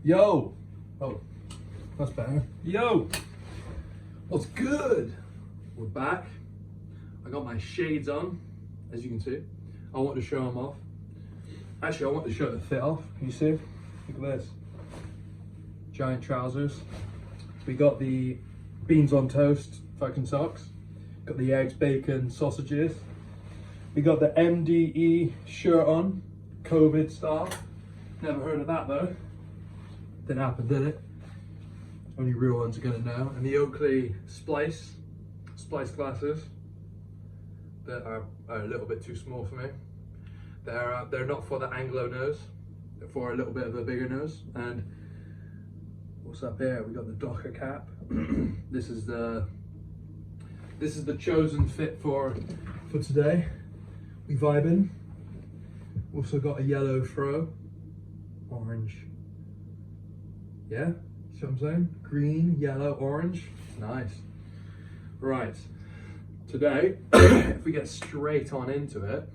Yo! Oh, that's better. Yo! What's good? We're back. I got my shades on, as you can see. I want to show them off. Actually, I want to show the fit off. Can you see? Look at this. Giant trousers. We got the beans on toast fucking socks. Got the eggs, bacon, sausages. We got the MDE shirt on, COVID style. Never heard of that though. Didn't happen, did it? Only real ones are gonna know. And the Oakley splice glasses that are a little bit too small for me. They're not for the Anglo nose. They're for a little bit of a bigger nose. And what's up here? We got the Docker cap. This is the chosen fit for today. We vibing. Also got a yellow throw, orange. Yeah, see what I'm saying? Green, yellow, orange. Nice. Right. Today, if we get straight on into it,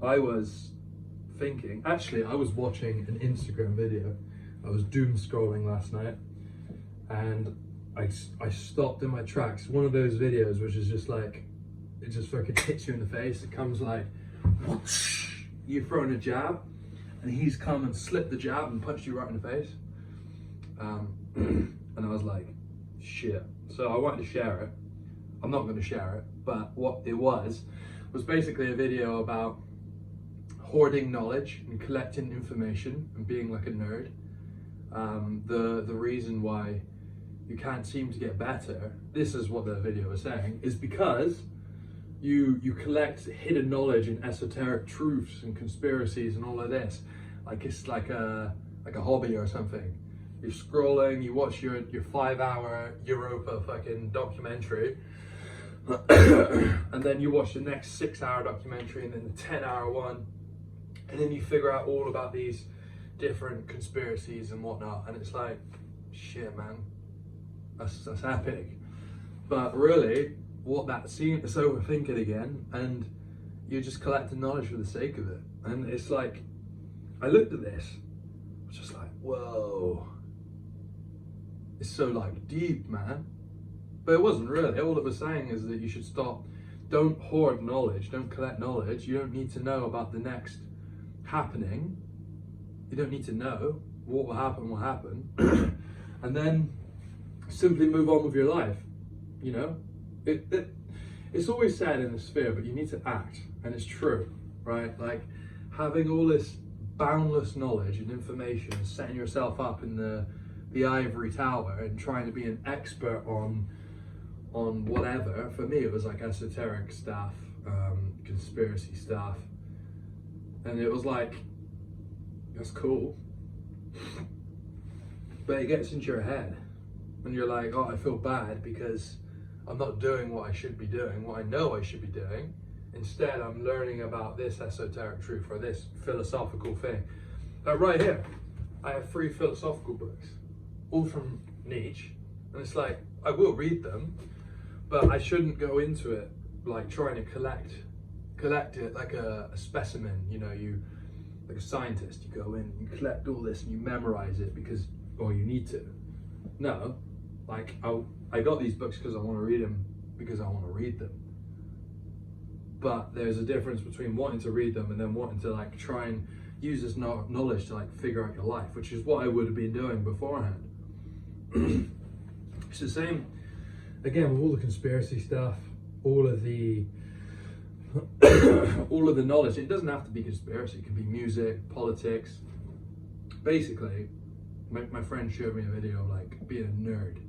I was thinking, actually I was watching an Instagram video. I was doom scrolling last night and I stopped in my tracks. One of those videos which is just like, it just fucking hits you in the face. It comes like, whoosh, you're throwing a jab and he's come and slipped the jab and punched you right in the face. And I was like, shit. So I wanted to share it. I'm not going to share it, but what it was basically a video about hoarding knowledge and collecting information and being like a nerd. The reason why you can't seem to get better, this is what the video was saying, is because you collect hidden knowledge and esoteric truths and conspiracies and all of this. Like it's like a hobby or something. You're scrolling, you watch your 5-hour Europa fucking documentary, and then you watch the next 6-hour documentary and then the 10-hour one, and then you figure out all about these different conspiracies and whatnot, and it's like, shit man, that's epic. But really, what that seems is overthinking again, and you're just collecting knowledge for the sake of it. And it's like, I looked at this, I was just like, whoa, it's so like deep, man. But it wasn't really. All it was saying is that you should stop, don't hoard knowledge, don't collect knowledge. You don't need to know about the next happening. You don't need to know what will happen, and then simply move on with your life. You know, it's always said in the sphere, but you need to act, and it's true, right? Like having all this boundless knowledge and information, and setting yourself up in the ivory tower and trying to be an expert on whatever. For me, it was like esoteric stuff, conspiracy stuff, and it was like, that's cool, but it gets into your head and you're like, oh, I feel bad because I'm not doing what I should be doing, what I know I should be doing. Instead, I'm learning about this esoteric truth or this philosophical thing. Like right here, I have 3 philosophical books, all from Nietzsche, and it's like, I will read them, but I shouldn't go into it like trying to collect it like a specimen, you know, like a scientist, you go in and you collect all this and you memorize it because, or you need to. No, like I got these books because I want to read them because I want to read them. But there's a difference between wanting to read them and then wanting to like try and use this knowledge to like figure out your life, which is what I would have been doing beforehand. It's the same, again, with all the conspiracy stuff, all of the knowledge. It doesn't have to be conspiracy, it can be music, politics. Basically, my friend showed me a video of like being a nerd.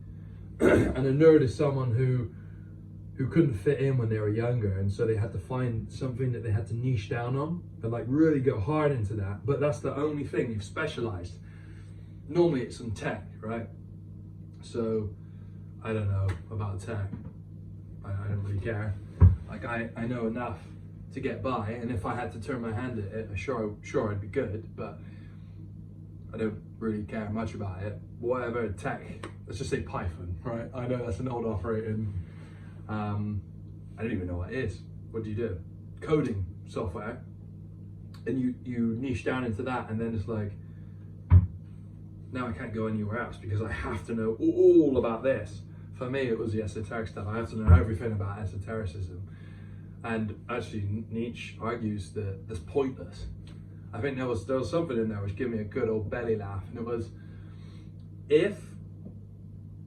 And a nerd is someone who couldn't fit in when they were younger, and so they had to find something that they had to niche down on and like really go hard into that. But that's the only thing you've specialized. Normally it's in tech, right? So I don't know about tech. I don't really care. Like I know enough to get by, and if I had to turn my hand at it, sure I'd be good, but I don't really care much about it. Whatever tech, let's just say Python, right? I know that's an old operating, I don't even know what it is. What do you do? Coding software, and you niche down into that, and then it's like, now I can't go anywhere else because I have to know all about this. For me, it was the esoteric stuff. I have to know everything about esotericism. And actually, Nietzsche argues that that's pointless. I think there was something in there which gave me a good old belly laugh, and it was, if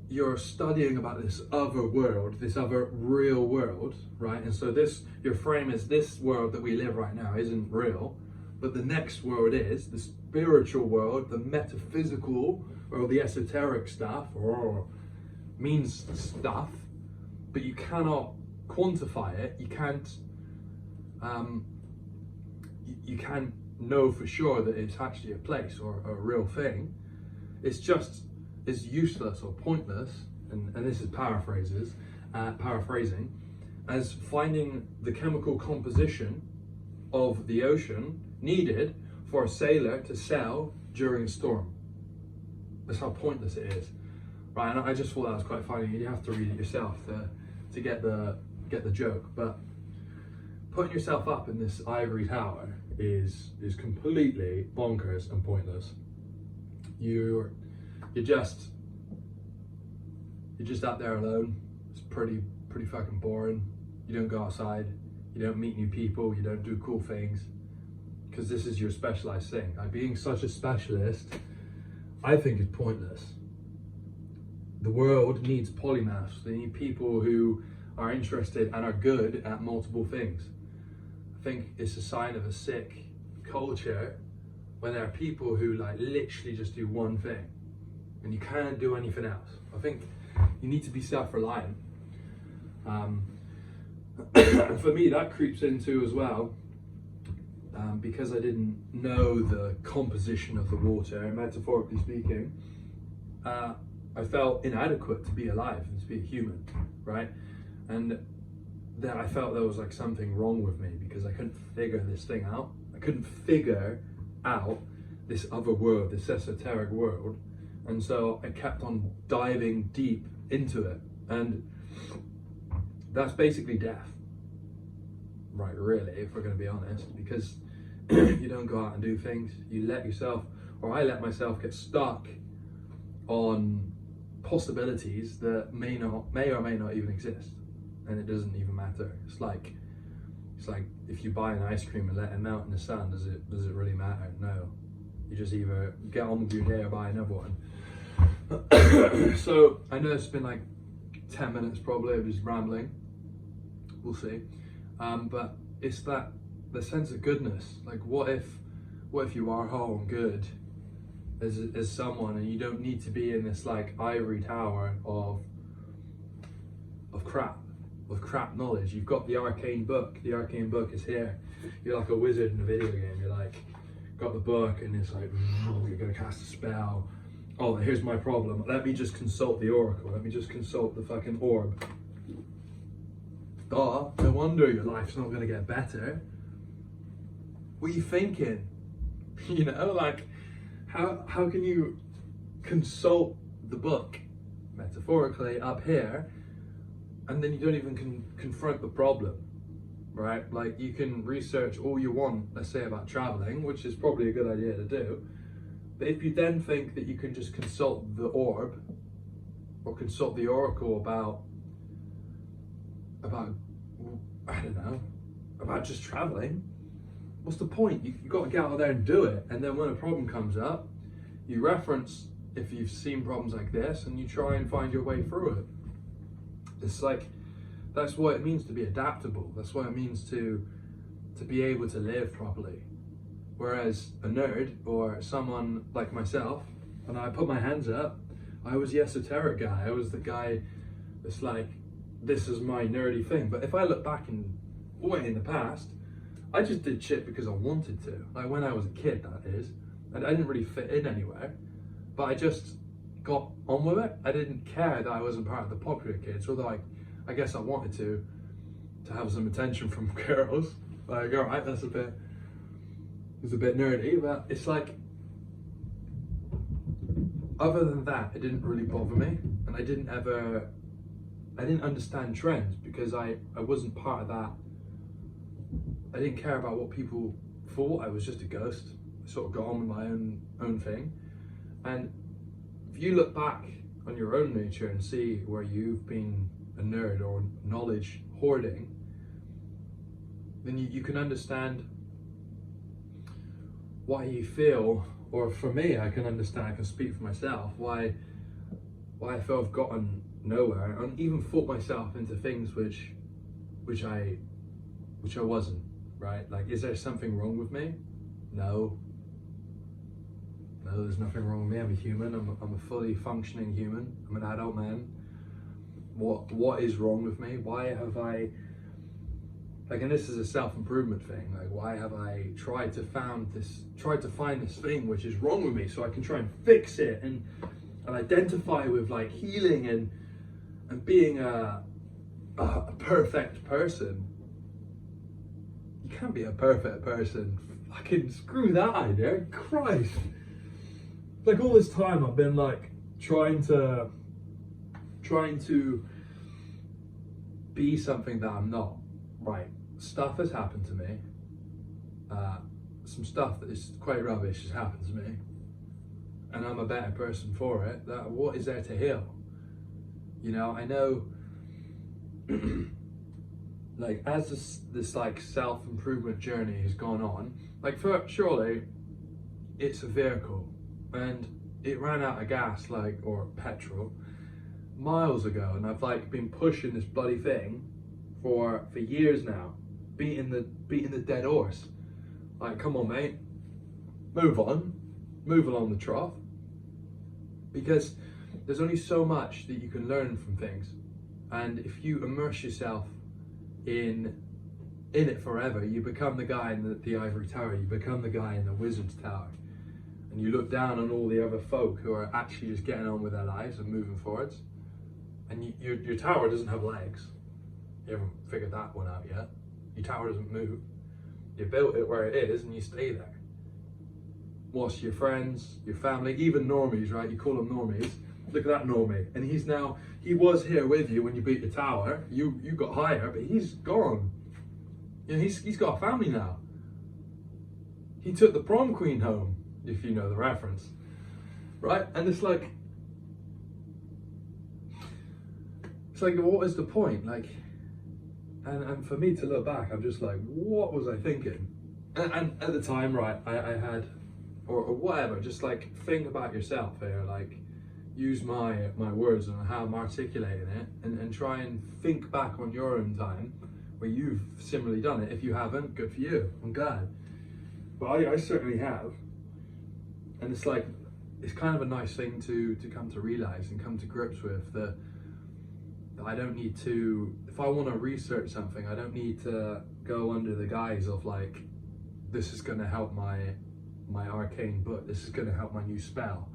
you're studying about this other world, this other real world, right? And so your frame is this world that we live right now isn't real, but the next world is, the spiritual world, the metaphysical, or the esoteric stuff, or means stuff, but you cannot quantify it. You can't know for sure that it's actually a place or a real thing. It's useless or pointless, and this is paraphrasing, as finding the chemical composition of the ocean needed for a sailor to sail during a storm. That's how pointless it is, right? And I just thought that was quite funny. You have to read it yourself to get the joke. But putting yourself up in this ivory tower is completely bonkers and pointless. You're just out there alone. It's pretty fucking boring. You don't go outside, you don't meet new people, you don't do cool things, because this is your specialized thing. Like, being such a specialist, I think, is pointless. The world needs polymaths. They need people who are interested and are good at multiple things. I think it's a sign of a sick culture when there are people who like literally just do one thing and you can't do anything else. I think you need to be self-reliant. For me, that creeps into as well, because I didn't know the composition of the water, metaphorically speaking, I felt inadequate to be alive and to be a human, right? And then I felt there was like something wrong with me because I couldn't figure this thing out. I couldn't figure out this other world, this esoteric world. And so I kept on diving deep into it. And that's basically death, right? Really, if we're going to be honest, because you don't go out and do things. You let yourself, or I let myself, get stuck on possibilities that may or may not even exist, and it doesn't even matter. It's like if you buy an ice cream and let it melt in the sun, does it really matter? No. You just either get on with your day or buy another one. So I know it's been like 10 minutes probably of just rambling. We'll see. But it's the sense of goodness. Like, what if you are whole and good as someone, and you don't need to be in this like ivory tower of crap knowledge. You've got the arcane book. The arcane book is here. You're like a wizard in a video game. You're like, got the book, and it's like, oh, you're gonna cast a spell. Oh, here's my problem. Let me just consult the oracle. Let me just consult the fucking orb. Oh, no wonder your life's not gonna get better. What are you thinking? You know, like, how can you consult the book, metaphorically, up here, and then you don't even confront the problem, right? Like, you can research all you want, let's say, about traveling, which is probably a good idea to do. But if you then think that you can just consult the orb or consult the oracle about I don't know, about just traveling, what's the point? You got to get out there and do it. And then when a problem comes up, you reference if you've seen problems like this, and you try and find your way through it. It's like, that's what it means to be adaptable. That's what it means to be able to live properly. Whereas a nerd or someone like myself, and I put my hands up, I was the esoteric guy. I was the guy that's like, this is my nerdy thing. But if I look back way in the past, I just did shit because I wanted to. Like when I was a kid, that is. And I didn't really fit in anywhere, but I just got on with it. I didn't care that I wasn't part of the popular kids, although I guess I wanted to have some attention from girls. Like, all right, it's a bit nerdy, but it's like, other than that, it didn't really bother me, and I didn't understand trends because I wasn't part of that. I didn't care about what people thought. I was just a ghost. I sort of got on with my own thing, and if you look back on your own nature and see where you've been a nerd or knowledge hoarding, then you can understand why you feel, or for me, I can understand, I can speak for myself, why I feel I've gotten nowhere, and even thought myself into things which I wasn't, right? Like, is there something wrong with me? No, there's nothing wrong with me. I'm a human. I'm a fully functioning human. I'm an adult man. What is wrong with me? Why have I, like, and this is a self-improvement thing, like, why have I tried to find this thing which is wrong with me so I can try and fix it and identify with, like, healing and being a perfect person. You can't be a perfect person. Fucking screw that idea. Christ. Like, all this time I've been, like, trying to be something that I'm not. Right. Stuff has happened to me. Some stuff that is quite rubbish has happened to me. And I'm a better person for it. What is there to heal? You know, I know, like, as this like self-improvement journey has gone on, like, surely it's a vehicle, and it ran out of gas, like, or petrol, miles ago, and I've, like, been pushing this bloody thing for years now, beating the dead horse. Like, come on, mate, move along the trough, because there's only so much that you can learn from things, and if you immerse yourself in it forever, you become the guy in the ivory tower, you become the guy in the wizard's tower, and you look down on all the other folk who are actually just getting on with their lives and moving forwards, and your tower doesn't have legs. You haven't figured that one out yet. Your tower doesn't move. You built it where it is and you stay there. Whilst your friends, your family, even normies, right? You call them normies. Look at that normie. And he was here with you when you beat the tower. You got higher, but he's gone. You know, he's got a family now. He took the prom queen home, if you know the reference. Right? And it's like, what is the point? Like, and for me to look back, I'm just like, what was I thinking? And at the time, right, I had, or whatever, just, like, think about yourself here, like, use my words and how I'm articulating it, and try and think back on your own time where you've similarly done it. If you haven't, good for you, I'm glad. But I certainly have. And it's like, it's kind of a nice thing to come to realize and come to grips with, that I don't need to, if I want to research something, I don't need to go under the guise of, like, this is going to help my arcane book, this is going to help my new spell.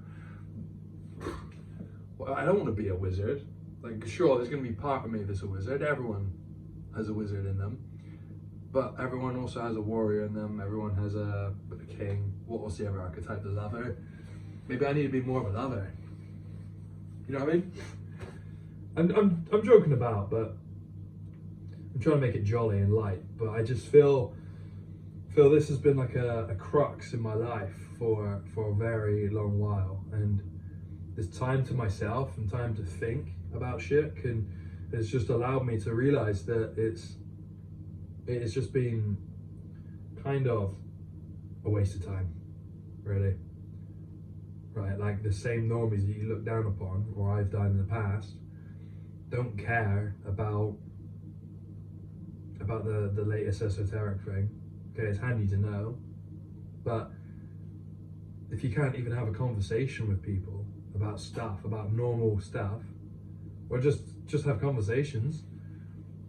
Well, I don't want to be a wizard. Like, sure, there's going to be part of me that's a wizard. Everyone has a wizard in them. But everyone also has a warrior in them. Everyone has a king. What was the other archetype? The lover. Maybe I need to be more of a lover. You know what I mean? I'm joking about, but I'm trying to make it jolly and light. But I just feel this has been like a crux in my life for a very long while, and this time to myself and time to think about shit has just allowed me to realize that it's just been kind of a waste of time, really. Right, like, the same normies that you look down upon, or I've done in the past, don't care about the latest esoteric thing. Okay, it's handy to know, but if you can't even have a conversation with people about stuff, about normal stuff, or just have conversations,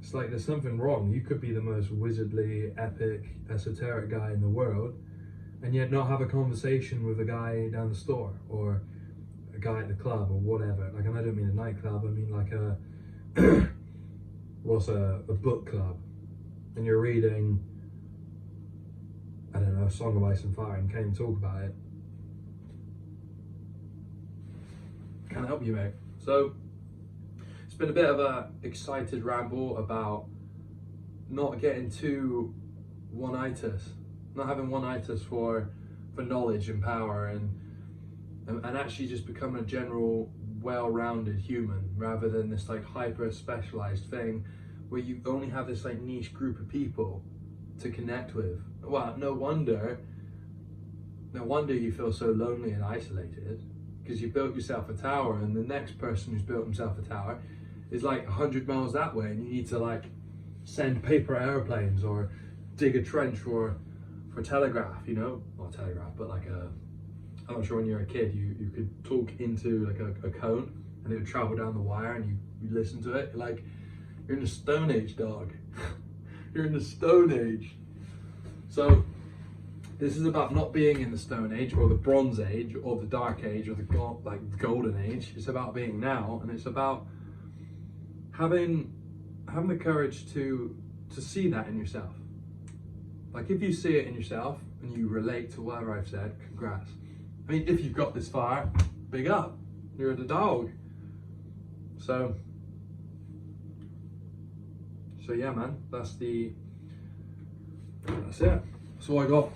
it's like there's something wrong. You could be the most wizardly, epic, esoteric guy in the world, and yet not have a conversation with a guy down the store, or a guy at the club, or whatever. Like, and I don't mean a nightclub, I mean like a book club, and you're reading, I don't know, A Song of Ice and Fire, and can't even talk about it. Can't help you, mate. So it's been a bit of a excited ramble about not getting too one-itis, not having one-itis for knowledge and power, and and actually just become a general well-rounded human, rather than this like hyper specialized thing where you only have this like niche group of people to connect with. Well, no wonder you feel so lonely and isolated, because you built yourself a tower and the next person who's built himself a tower is like 100 miles that way, and you need to like send paper airplanes or dig a trench for telegraph, you know, not telegraph, but like I'm not sure, when you're a kid you could talk into like a cone and it would travel down the wire and you listen to it. You're in the Stone Age, dog. You're in the Stone Age. So this is about not being in the Stone Age or the Bronze Age or the Dark Age or the Golden Age. It's about being now, and it's about having the courage to see that in yourself. Like, if you see it in yourself and you relate to whatever I've said, congrats. I mean, if you've got this far, big up. You're the dog. So yeah, man, that's it. That's all I got.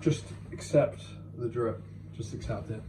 Just accept the drip. Just accept it.